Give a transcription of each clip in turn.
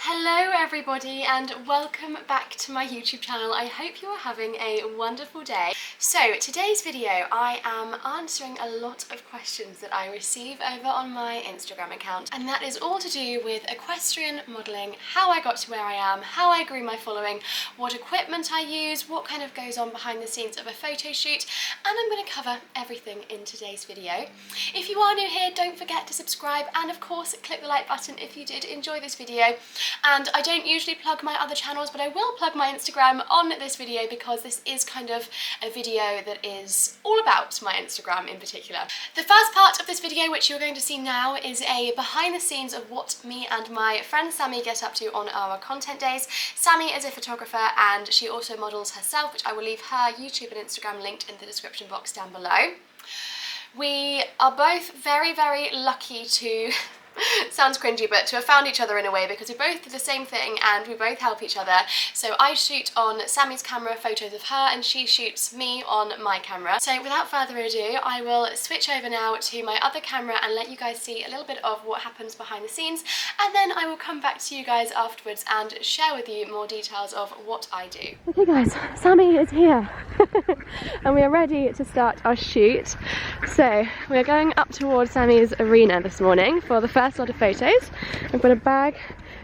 Hello everybody and welcome back to my YouTube channel. I hope you are having a wonderful day. So today's video I am answering a lot of questions that I receive over on my Instagram account, and that is all to do with equestrian modelling, how I got to where I am, how I grew my following, what equipment I use, what kind of goes on behind the scenes of a photo shoot, and I'm going to cover everything in today's video. If you are new here, don't forget to subscribe and of course click the like button if you did enjoy this video. And I don't usually plug my other channels, but I will plug my Instagram on this video because this is kind of a video that is all about my Instagram in particular. The first part of this video, which you're going to see now, is a behind the scenes of what me and my friend Sammy get up to on our content days. Sammy is a photographer and she also models herself, which I will leave her YouTube and Instagram linked in the description box down below. We are both very, very lucky to sounds cringy, but to have found each other in a way, because we both do the same thing and we both help each other. So I shoot on Sammy's camera photos of her and she shoots me on my camera. So without further ado, I will switch over now to my other camera and let you guys see a little bit of what happens behind the scenes, and then I will come back to you guys afterwards and share with you more details of what I do. Okay guys, Sammy is here and we are ready to start our shoot. So we are going up towards Sammy's arena this morning for the first lot of photos. I've got a bag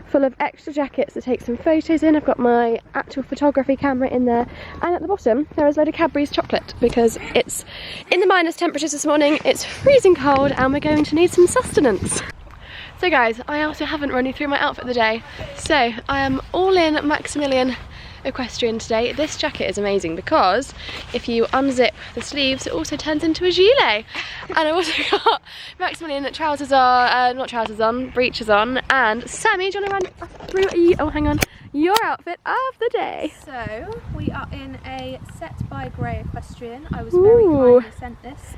full of extra jackets to take some photos in. I've got my actual photography camera in there, and at the bottom there is a load of Cadbury's chocolate because it's in the minus temperatures this morning, it's freezing cold and we're going to need some sustenance. So guys, I also haven't run you through my outfit of the day. So I am all in Maximilian equestrian today. This jacket is amazing because if you unzip the sleeves it also turns into a gilet, and I've also got Maximilian trousers on, not trousers on, breeches on. And Sammy, do you want to run through your outfit of the day? So we are in a Set by Grey equestrian. I was very kindly sent this.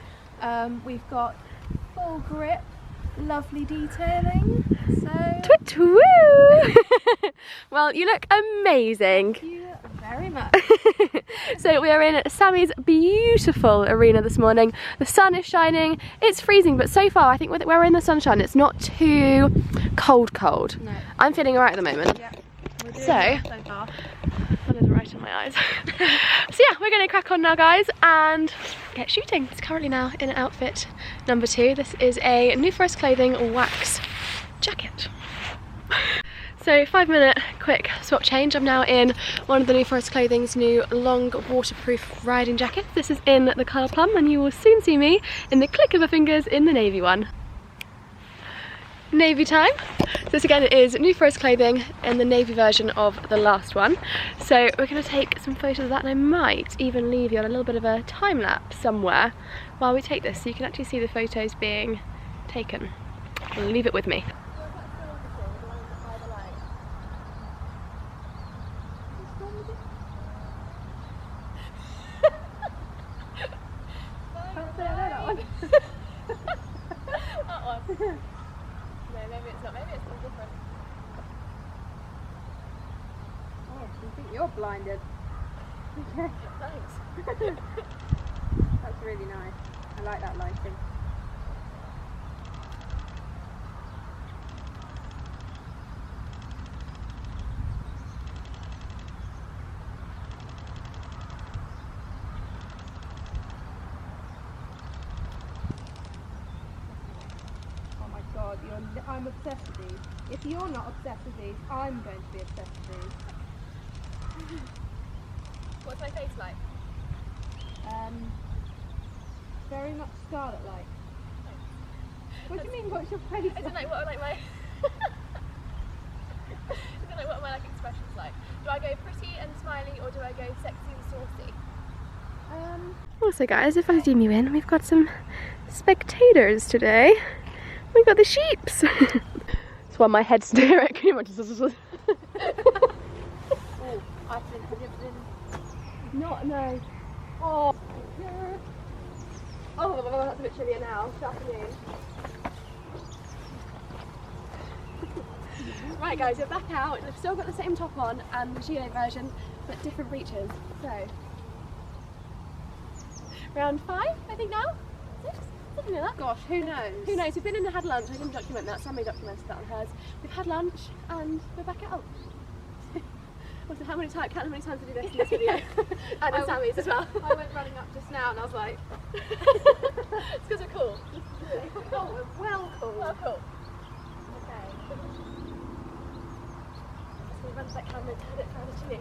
We've got full grip, lovely detailing, so Twit-twoo! Well, you look amazing. thank you very much. So we are in Sammy's beautiful arena this morning. The sun is shining, it's freezing, but so far I think we're in the sunshine, it's not too cold. No. I'm feeling alright at the moment. Yeah, we're doing So well so far. That is right in my eyes. So yeah, we're going to crack on now guys and get shooting. It's currently now in outfit number 2. This is a New Forest Clothing wax jacket. So 5-minute quick swap change. I'm now in one of the New Forest Clothing's new long waterproof riding jackets. This is in the colour plum, and you will soon see me in the click of a fingers in the navy one. Navy time. So this again is New Forest Clothing in the navy version of the last one. So we're going to take some photos of that, and I might even leave you on a little bit of a time lapse somewhere while we take this so you can actually see the photos being taken. Leave it with me. No, maybe it's not. Maybe it's all different. Oh, I think you're blinded. Okay. Thanks. That's really nice. I like that lighting. God, I'm obsessed with these. If you're not obsessed with these, I'm going to be obsessed with these. What's my face like? Very much Scarlet-like. What do you mean, what's your face like? I don't know, what are like my... I don't know, what are my like expressions like? Do I go pretty and smiley, or do I go sexy and saucy? Also guys, if I zoom you in, we've got some spectators today. We've got the sheeps. That's why my head's direct. Can you imagine? Oh, I think have you ever been... Not, no. Oh, that's a bit chillier now. This afternoon. Right guys, we're back out. We've still got the same top on and the gilet version, but different breeches. So, round 5, I think now? 6? Something like that. Gosh, who knows? Who knows? We've been in and had lunch. I didn't document that. Sammy documented that on hers. We've had lunch and we're back out. Also, count how many times we do this in this video. And in Sammy's as well. I went running up just now and I was like... It's because we're cool. Oh, we're well cool. Well, cool. Okay. So we run to that camera and turn it around the chimney.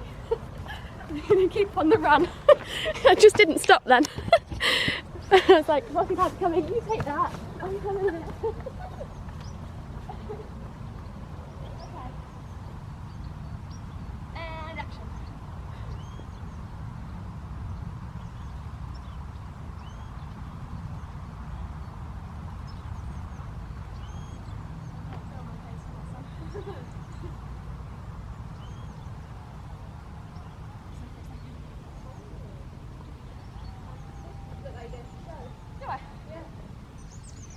I'm going to keep on the run. I just didn't stop then. I was like, Rocky Dad's coming, you take that. I'm coming in. And action.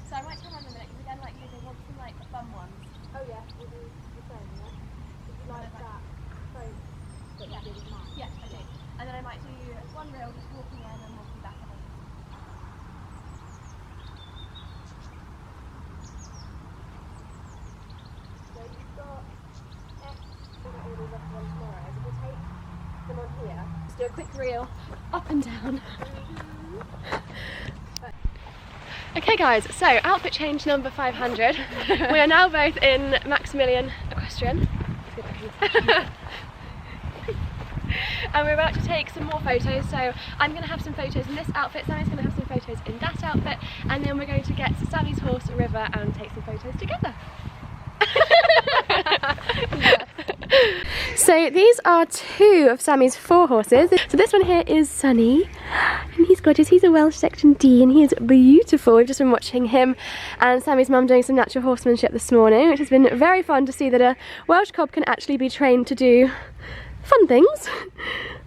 So I might turn on in a minute because again, like they want some like fun ones. Oh yeah, we'll do the same, yeah? If you like that pose that Yeah. you did with mine. Yeah, I do. And then I might do one reel just walking in and walking back on. So you've got X for all these other ones tomorrow. So if we take them on here. Just do a quick reel up and down. Okay guys, so outfit change number 500. We are now both in Maximilian Equestrian. And we're about to take some more photos, so I'm going to have some photos in this outfit, Sammy's going to have some photos in that outfit, and then we're going to get Sammy's horse River and take some photos together. So these are 2 of Sammy's 4 horses. So this one here is Sunny, and he's gorgeous. He's a Welsh Section D and he is beautiful. We've just been watching him and Sammy's mum doing some natural horsemanship this morning, which has been very fun to see that a Welsh cob can actually be trained to do fun things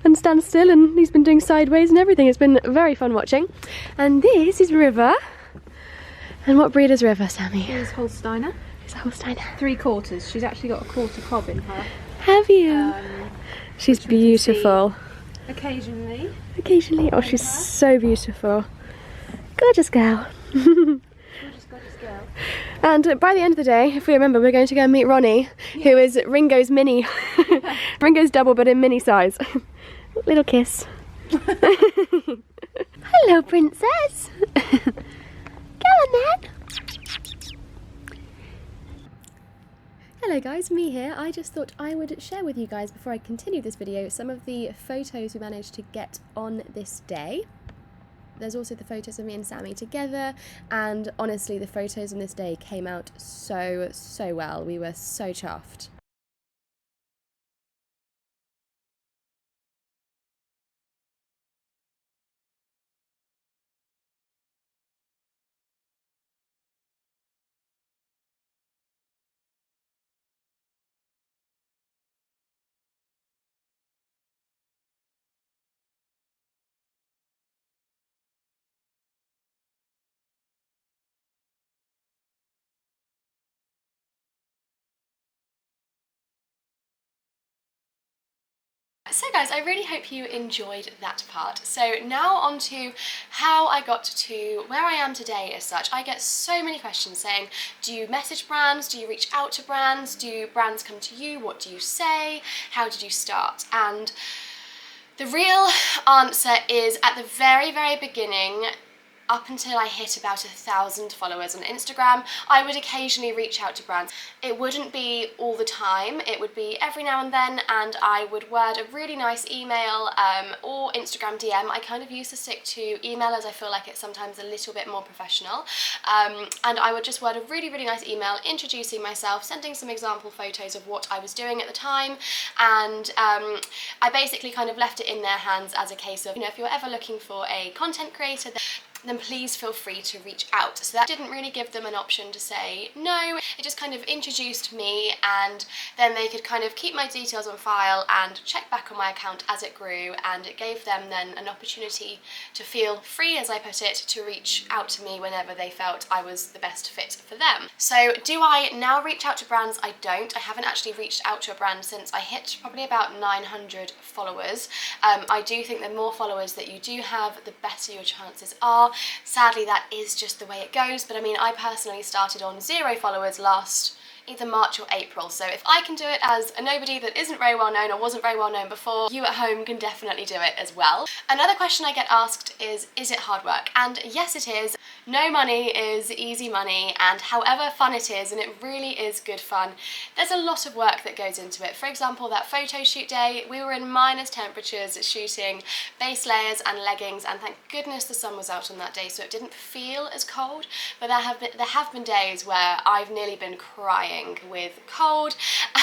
and stand still, and he's been doing sideways and everything. It's been very fun watching. And this is River. And what breed is River, Sammy? Here's Holsteiner. It's a Holsteiner. 3/4. She's actually got a quarter cob in her. Have you? She's which we can see beautiful. Occasionally. Occasionally. Oh, she's so beautiful. Gorgeous girl. Gorgeous girl. And by the end of the day, if we remember, we're going to go and meet Ronnie, who is Ringo's mini. Ringo's double, but in mini size. Little kiss. Hello, princess. Go on then. Hello guys, me here. I just thought I would share with you guys before I continue this video some of the photos we managed to get on this day. There's also the photos of me and Sammy together, and honestly the photos on this day came out so well. We were so chuffed. So guys, I really hope you enjoyed that part. So now on to how I got to where I am today as such. I get so many questions saying, do you message brands? Do you reach out to brands? Do brands come to you? What do you say? How did you start? And the real answer is at the very beginning, up until I hit about 1,000 followers on Instagram, I would occasionally reach out to brands. It wouldn't be all the time, it would be every now and then, and I would word a really nice email or Instagram DM. I kind of used to stick to email as I feel like it's sometimes a little bit more professional. And I would just word a really nice email introducing myself, sending some example photos of what I was doing at the time, and I basically kind of left it in their hands as a case of, you know, if you're ever looking for a content creator, then please feel free to reach out. So that didn't really give them an option to say no, it just kind of introduced me, and then they could kind of keep my details on file and check back on my account as it grew, and it gave them then an opportunity to feel free, as I put it, to reach out to me whenever they felt I was the best fit for them. So do I now reach out to brands? I don't. I haven't actually reached out to a brand since I hit probably about 900 followers. I do think the more followers that you do have, the better your chances are. are. Sadly, that is just the way it goes, but I mean, I personally started on 0 followers last either March or April, so if I can do it as a nobody that isn't very well known or wasn't very well known before, you at home can definitely do it as well. Another question I get asked is it hard work? And yes, it is. No money is easy money, and however fun it is, and it really is good fun, there's a lot of work that goes into it. For example, that photo shoot day, we were in minus temperatures shooting base layers and leggings, and thank goodness the sun was out on that day so it didn't feel as cold, but there have been days where I've nearly been crying with cold,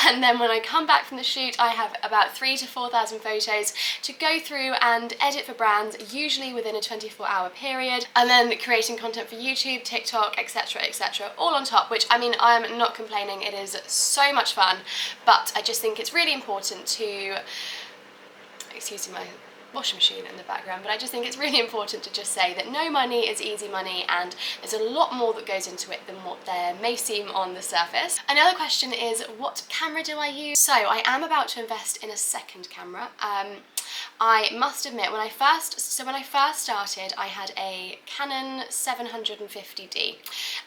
and then when I come back from the shoot I have about 3,000 to 4,000 photos to go through and edit for brands, usually within a 24-hour period, and then creating content for YouTube, TikTok, etc, etc, all on top, which I mean, I'm not complaining, it is so much fun, but I just think it's really important to, excuse my washing machine in the background, but I just think it's really important to just say that no money is easy money, and there's a lot more that goes into it than what there may seem on the surface. Another question is, what camera do I use? So I am about to invest in a second camera. I must admit, when I first started, I had a Canon 750D,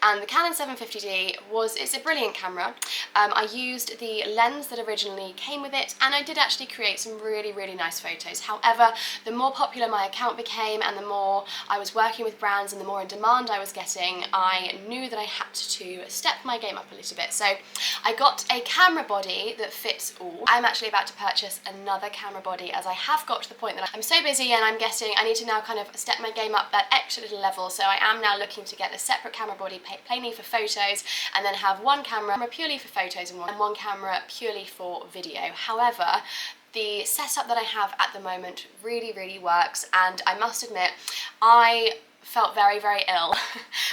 and the Canon 750D it's a brilliant camera. I used the lens that originally came with it, and I did actually create some really, really nice photos. However, the more popular my account became, and the more I was working with brands, and the more in demand I was getting, I knew that I had to step my game up a little bit. So I got a camera body that fits all. I'm actually about to purchase another camera body, as I have got to the point that I'm so busy and I need to now kind of step my game up that extra little level, so I am now looking to get a separate camera body plainly for photos, and then have one camera purely for photos and one camera purely for video. However, the setup that I have at the moment really, really works, and I must admit, I felt very, very ill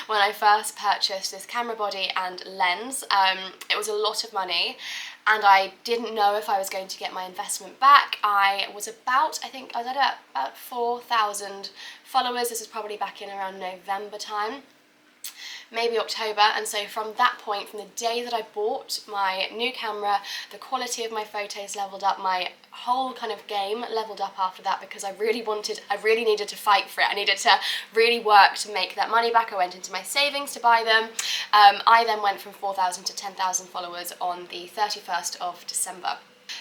when I first purchased this camera body and lens. It was a lot of money, and I didn't know if I was going to get my investment back. I was at about 4,000 followers. This was probably back in around November time, maybe October, and so from that point, from the day that I bought my new camera, the quality of my photos leveled up, my whole kind of game leveled up after that, because I really needed to fight for it. I needed to really work to make that money back. I went into my savings to buy them. I then went from 4,000 to 10,000 followers on the 31st of December.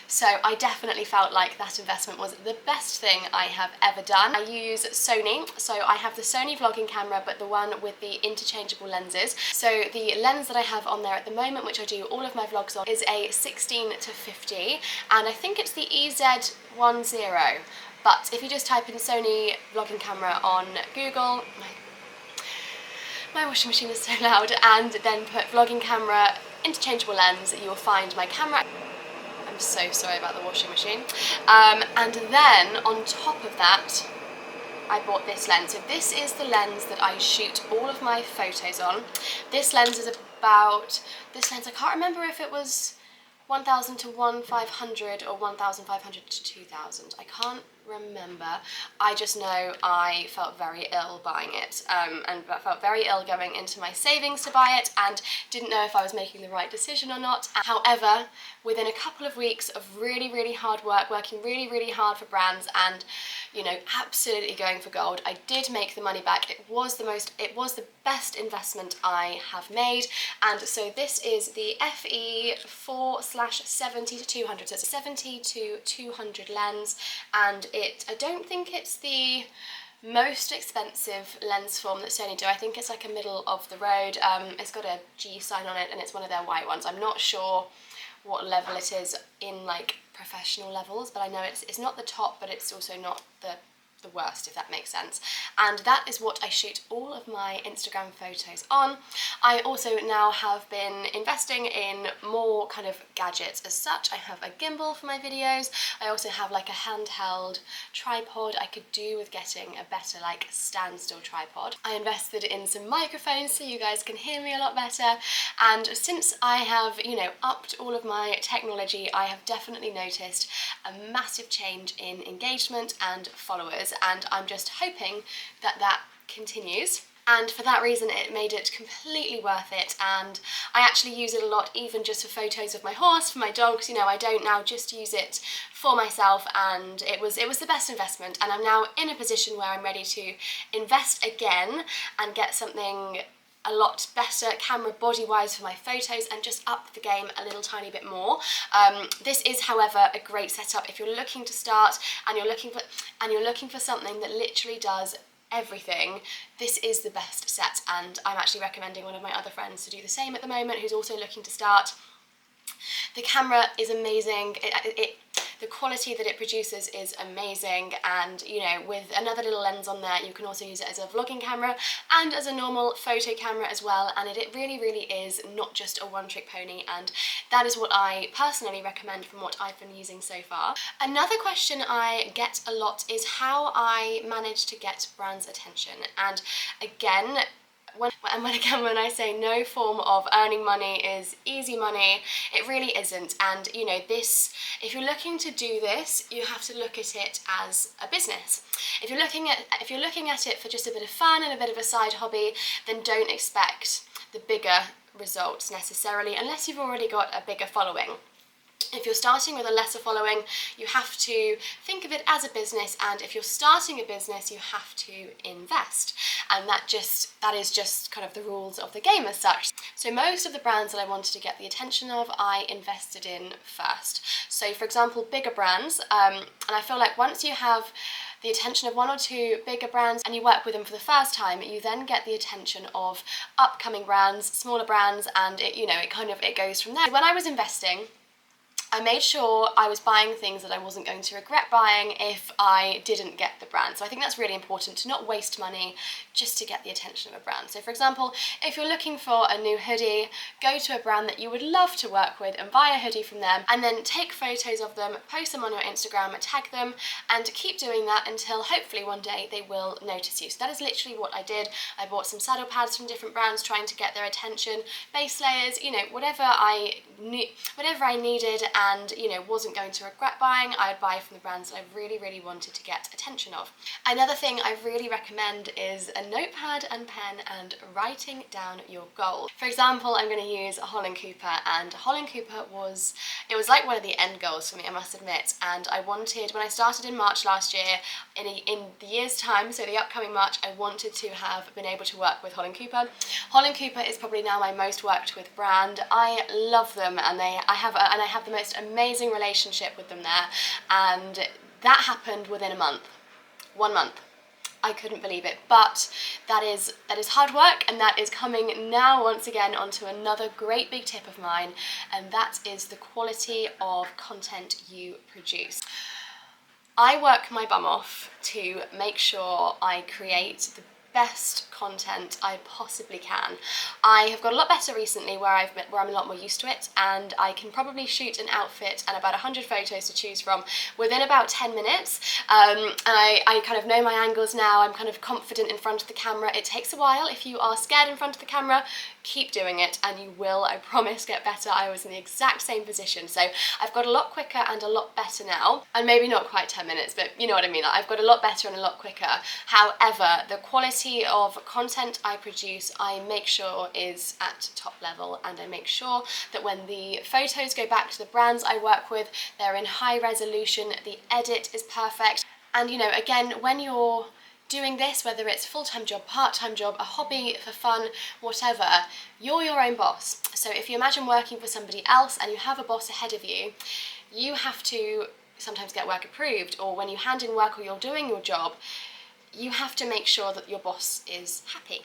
So I definitely felt like that investment was the best thing I have ever done. I use Sony, so I have the Sony vlogging camera, but the one with the interchangeable lenses. So the lens that I have on there at the moment, which I do all of my vlogs on, is a 16 to 50, and I think it's the EZ10. But if you just type in Sony vlogging camera on Google, my washing machine is so loud, and then put vlogging camera, interchangeable lens, you will find my camera. I'm so sorry about the washing machine. And then on top of that, I bought this lens. So this is the lens that I shoot all of my photos on. This lens is I can't remember if it was 1,000 to 1,500 or 1,500 to 2,000. I can't remember. I just know I felt very ill buying it, and I felt very ill going into my savings to buy it, and didn't know if I was making the right decision or not. However, within a couple of weeks of really, really hard work, working really, really hard for brands, and you know, absolutely going for gold, I did make the money back. It was the best investment I have made. And so this is the FE4/70 to 200, so it's a 70 to 200 lens, and I don't think it's the most expensive lens form that Sony do. I think it's like a middle of the road. It's got a G sign on it, and it's one of their white ones. I'm not sure what level it is in like professional levels, but I know it's not the top, but it's also not the worst, if that makes sense. And that is what I shoot all of my Instagram photos on. I also now have been investing in more kind of gadgets as such. I have a gimbal for my videos. I also have like a handheld tripod. I could do with getting a better like standstill tripod. I invested in some microphones so you guys can hear me a lot better. And since I have, you know, upped all of my technology, I have definitely noticed a massive change in engagement and followers, and I'm just hoping that that continues. And for that reason it made it completely worth it, and I actually use it a lot even just for photos of my horse, for my dogs. You know, I don't now just use it for myself, and it was the best investment, and I'm now in a position where I'm ready to invest again and get something a lot better camera body wise for my photos and just up the game a little tiny bit more. This is, however, a great setup if you're looking to start and you're looking for something that literally does everything. This is the best set, and I'm actually recommending one of my other friends to do the same at the moment, who's also looking to start. The camera is amazing. The quality that it produces is amazing, and you know, with another little lens on there, you can also use it as a vlogging camera and as a normal photo camera as well, and it really is not just a one-trick pony, and that is what I personally recommend from what I've been using so far. Another question I get a lot is how I manage to get brands' attention, and again, when I say no form of earning money is easy money, it really isn't. And you know, this, if you're looking to do this, you have to look at it as a business. If you're looking at it for just a bit of fun and a bit of a side hobby, then don't expect the bigger results necessarily, unless you've already got a bigger following. If you're starting with a lesser following, you have to think of it as a business, and if you're starting a business, you have to invest, and that is just kind of the rules of the game as such. So most of the brands that I wanted to get the attention of, I invested in first. So for example, bigger brands, and I feel like once you have the attention of one or two bigger brands and you work with them for the first time, you then get the attention of upcoming brands, smaller brands, and it goes from there. When I was investing, I made sure I was buying things that I wasn't going to regret buying if I didn't get the brand. So I think that's really important, to not waste money just to get the attention of a brand. So for example, if you're looking for a new hoodie, go to a brand that you would love to work with and buy a hoodie from them, and then take photos of them, post them on your Instagram, tag them, and keep doing that until hopefully one day they will notice you. So that is literally what I did. I bought some saddle pads from different brands trying to get their attention, base layers, you know, whatever I needed and wasn't going to regret buying, I would buy from the brands that I really wanted to get attention of. Another thing I really recommend is a notepad and pen and writing down your goal. For example, I'm going to use Holland Cooper, and Holland Cooper was like one of the end goals for me, I must admit, and I wanted, when I started in March last year, in the year's time, so the upcoming March, I wanted to have been able to work with Holland Cooper. Holland Cooper is probably now my most worked with brand. I love them, and I have the most amazing relationship with them there, and that happened within a month. 1 month. I couldn't believe it, but that is hard work, and that is coming now once again onto another great big tip of mine, and that is the quality of content you produce. I work my bum off to make sure I create the best content I possibly can. I have got a lot better recently where I'm a lot more used to it, and I can probably shoot an outfit and about 100 photos to choose from within about 10 minutes. And I kind of know my angles now. I'm kind of confident in front of the camera. It takes a while. If you are scared in front of the camera, keep doing it and you will, I promise, get better. I was in the exact same position. So I've got a lot quicker and a lot better now, and maybe not quite 10 minutes, but you know what I mean. I've got a lot better and a lot quicker. However, the quality of content I produce, I make sure is at top level, and I make sure that when the photos go back to the brands I work with, they're in high resolution, the edit is perfect. And you know, again, when you're doing this, whether it's full-time job, part-time job, a hobby for fun, whatever, you're your own boss. So if you imagine working for somebody else and you have a boss ahead of you, you have to sometimes get work approved, or when you hand in work or you're doing your job, you have to make sure that your boss is happy.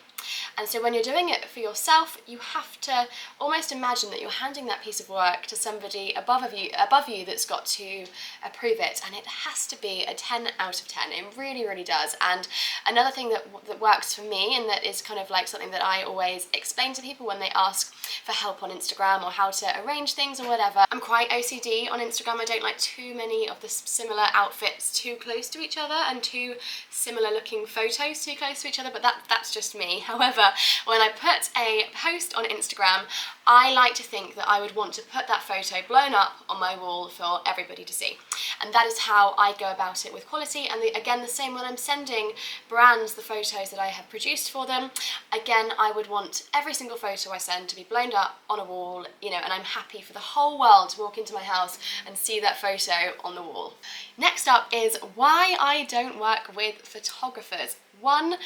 And so when you're doing it for yourself, you have to almost imagine that you're handing that piece of work to somebody above you that's got to approve it, and it has to be a 10 out of 10. It really does. And another thing that works for me, and that is kind of like something that I always explain to people when they ask for help on Instagram or how to arrange things or whatever, I'm quite OCD on Instagram. I don't like too many of the similar outfits too close to each other and too similar looking photos too close to each other, but that's just me. However, when I put a post on Instagram, I like to think that I would want to put that photo blown up on my wall for everybody to see. And that is how I go about it with quality. And again, the same when I'm sending brands the photos that I have produced for them. Again, I would want every single photo I send to be blown up on a wall, you know, and I'm happy for the whole world to walk into my house and see that photo on the wall. Next up is why I don't work with photographers. One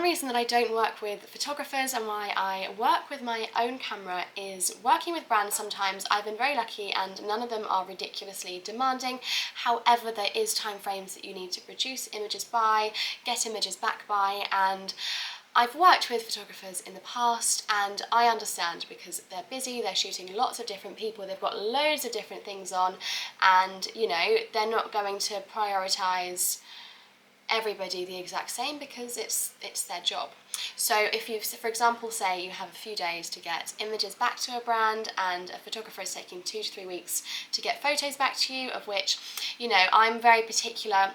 reason that I don't work with photographers and why I work with my own camera is working with brands sometimes. I've been very lucky and none of them are ridiculously demanding. However, there is time frames that you need to produce images by, get images back by, and I've worked with photographers in the past and I understand because they're busy, they're shooting lots of different people, they've got loads of different things on, and you know, they're not going to prioritise everybody the exact same because it's their job. So if you, for example, say you have a few days to get images back to a brand and a photographer is taking 2 to 3 weeks to get photos back to you, of which, you know, I'm very particular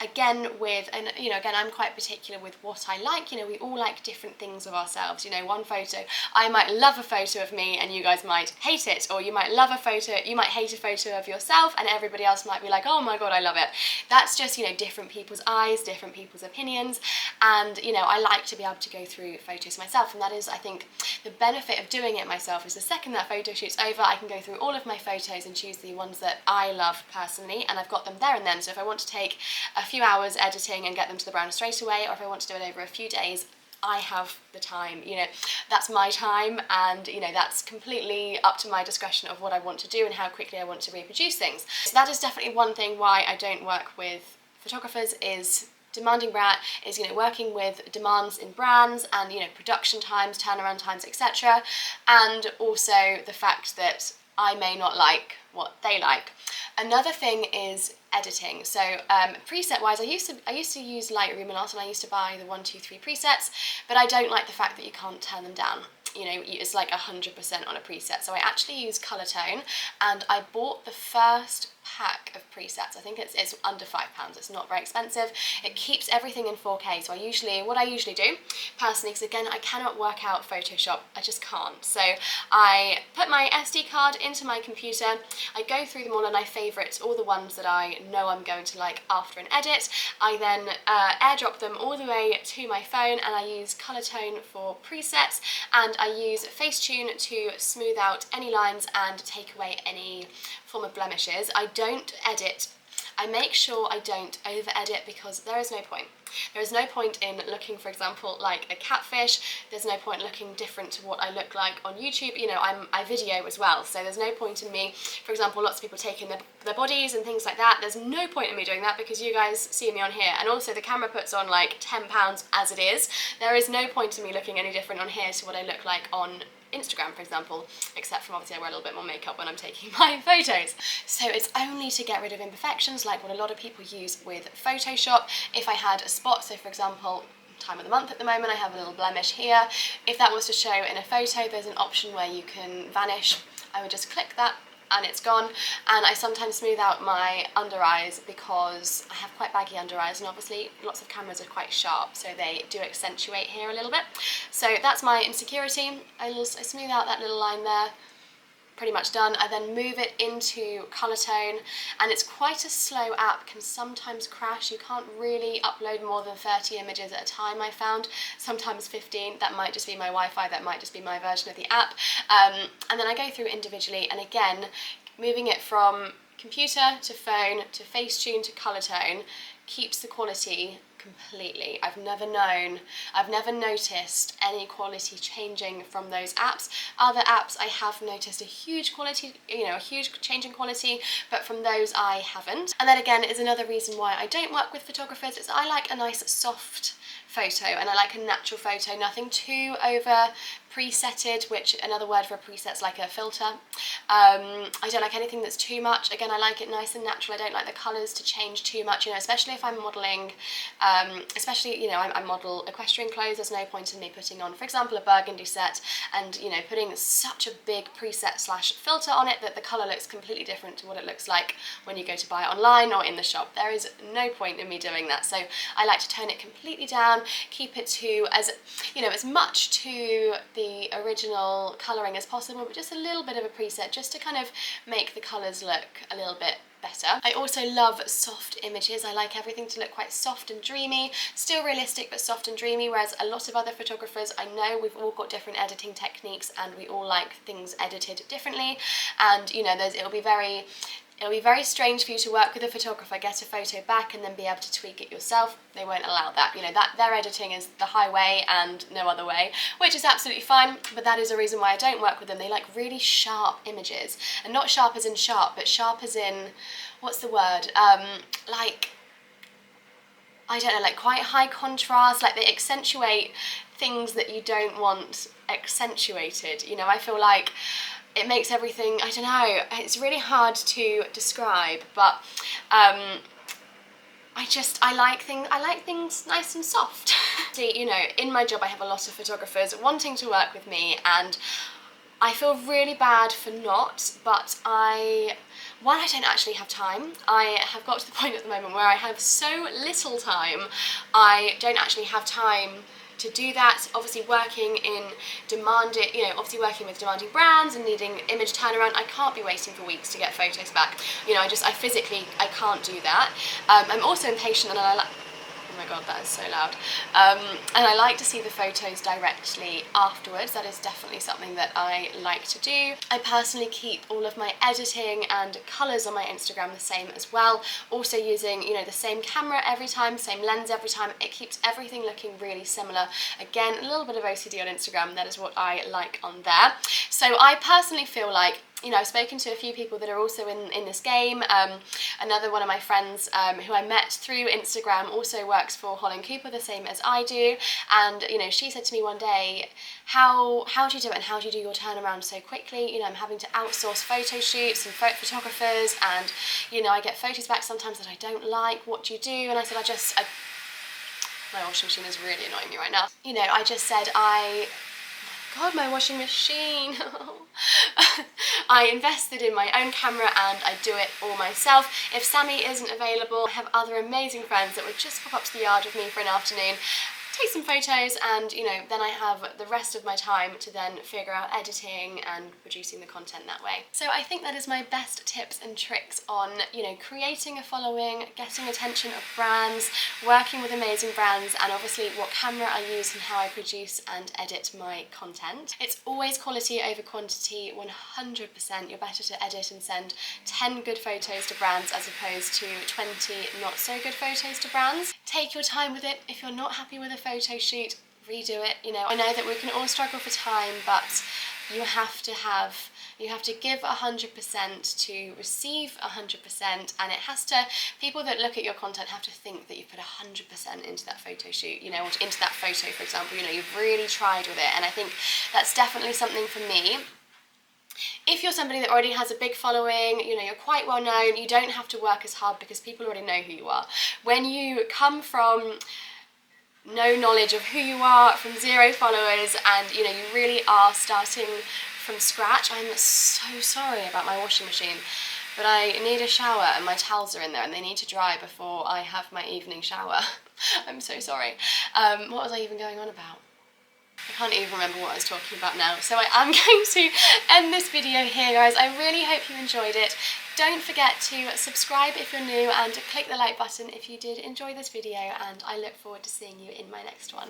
again with, and you know, again I'm quite particular with what I like. You know, we all like different things of ourselves. You know, one photo, I might love a photo of me and you guys might hate it, or you might love a photo, you might hate a photo of yourself and everybody else might be like, oh my god, I love it. That's just, you know, different people's eyes, different people's opinions, and you know, I like to be able to go through photos myself, and that is, I think, the benefit of doing it myself is the second that photo shoot's over, I can go through all of my photos and choose the ones that I love personally, and I've got them there and then. So if I want to take a few hours editing and get them to the brand straight away, or if I want to do it over a few days, I have the time. You know, that's my time, and you know, that's completely up to my discretion of what I want to do and how quickly I want to reproduce things. So that is definitely one thing why I don't work with photographers, is demanding brand, is, you know, working with demands in brands and, you know, production times, turnaround times, etc. And also the fact that I may not like what they like. Another thing is editing. So preset wise, I used to use Lightroom a lot, and I used to buy the 1, 2, 3 presets, but I don't like the fact that you can't turn them down. You know, it's like 100% on a preset. So I actually use color tone, and I bought the first pack of presets. I think it's under £5. It's not very expensive. It keeps everything in 4K. So what I usually do personally, because again, I cannot work out Photoshop, I just can't. So I put my SD card into my computer, I go through them all and I favourite all the ones that I know I'm going to like after an edit. I then airdrop them all the way to my phone, and I use color tone for presets, and I use Facetune to smooth out any lines and take away any form of blemishes. I don't edit. I make sure I don't over edit because there is no point. There is no point in looking, for example, like a catfish. There's no point looking different to what I look like on YouTube. You know, I video as well, so there's no point in me, for example, lots of people taking their bodies and things like that. There's no point in me doing that because you guys see me on here, and also the camera puts on like £10 as it is. There is no point in me looking any different on here to what I look like on Instagram, for example, except from obviously I wear a little bit more makeup when I'm taking my photos. So it's only to get rid of imperfections, like what a lot of people use with Photoshop. If I had a spot, so for example, time of the month at the moment, I have a little blemish here. If that was to show in a photo, there's an option where you can vanish. I would just click that and it's gone. And I sometimes smooth out my under eyes because I have quite baggy under eyes, and obviously lots of cameras are quite sharp, so they do accentuate here a little bit. So that's my insecurity. I smooth out that little line there. Pretty much done. I then move it into color tone, and it's quite a slow app, can sometimes crash. You can't really upload more than 30 images at a time, I found, sometimes 15. That might just be my Wi-Fi, that might just be my version of the app. And then I go through individually, and again, moving it from computer to phone to Facetune to color tone keeps the quality completely. I've never noticed any quality changing from those apps. Other apps I have noticed a huge quality, a huge change in quality, but from those I haven't. And then again is another reason why I don't work with photographers, is I like a nice soft photo, and I like a natural photo, nothing too over presetted, which another word for a preset's like a filter. I don't like anything that's too much. Again, I like it nice and natural. I don't like the colours to change too much, especially if I'm modelling especially, you know, I model equestrian clothes. There's no point in me putting on, for example, a burgundy set and, you know, putting such a big preset slash filter on it that the colour looks completely different to what it looks like when you go to buy it online or in the shop. There is no point in me doing that. So I like to tone it completely down, keep it to as, you know, as much to the original colouring as possible, but just a little bit of a preset just to kind of make the colours look a little bit better. I also love soft images. I like everything to look quite soft and dreamy, still realistic but soft and dreamy, whereas a lot of other photographers, I know we've all got different editing techniques and we all like things edited differently, and you know, it'll be very strange for you to work with a photographer, get a photo back and then be able to tweak it yourself. They won't allow that. You know, that their editing is the highway and no other way, which is absolutely fine, but that is a reason why I don't work with them. They like really sharp images, and not sharp as in sharp, but sharp as in, what's the word? Like, I don't know, like quite high contrast, like they accentuate things that you don't want accentuated. You know, I feel like it makes everything, I don't know, it's really hard to describe, but I like things nice and soft. See, you know, in my job I have a lot of photographers wanting to work with me, and I feel really bad for not, but I don't actually have time. I have got to the point at the moment where I have so little time, I don't actually have time to do that. Obviously working in obviously working with demanding brands and needing image turnaround, I can't be waiting for weeks to get photos back. You know, I physically, I can't do that. I'm also impatient, and oh my god, that is so loud. And I like to see the photos directly afterwards. That is definitely something that I like to do. I personally keep all of my editing and colours on my Instagram the same as well. Also using, you know, the same camera every time, same lens every time. It keeps everything looking really similar. Again, a little bit of OCD on Instagram. That is what I like on there. So I personally feel like, you know, I've spoken to a few people that are also in this game. Another one of my friends who I met through Instagram also works for Holland Cooper, the same as I do. And, you know, she said to me one day, how do you do it and how do you do your turnaround so quickly? You know, I'm having to outsource photo shoots and photographers, and, you know, I get photos back sometimes that I don't like. What do you do? And I said, my washing machine is really annoying me right now. You know, I just said, God, my washing machine. I invested in my own camera and I do it all myself. If Sammy isn't available, I have other amazing friends that would just pop up to the yard with me for an afternoon, take some photos, and, you know, then I have the rest of my time to then figure out editing and producing the content that way. So I think that is my best tips and tricks on, you know, creating a following, getting attention of brands, working with amazing brands, and obviously what camera I use and how I produce and edit my content. It's always quality over quantity, 100%. You're better to edit and send 10 good photos to brands as opposed to 20 not so good photos to brands. Take your time with it. If you're not happy with a photo shoot, redo it. You know, I know that we can all struggle for time, but you have to give 100% to receive 100%, and it has to, people that look at your content have to think that you put 100% into that photo shoot, you know, or into that photo, for example. You know, you've really tried with it, and I think that's definitely something for me. If you're somebody that already has a big following, you know, you're quite well known, you don't have to work as hard because people already know who you are. When you come from no knowledge of who you are, from 0 followers, and, you know, you really are starting from scratch, I'm so sorry about my washing machine, but I need a shower and my towels are in there and they need to dry before I have my evening shower. I'm so sorry. What was I even going on about? I can't even remember what I was talking about now. So I am going to end this video here, guys. I really hope you enjoyed it. Don't forget to subscribe if you're new and click the like button if you did enjoy this video, and I look forward to seeing you in my next one.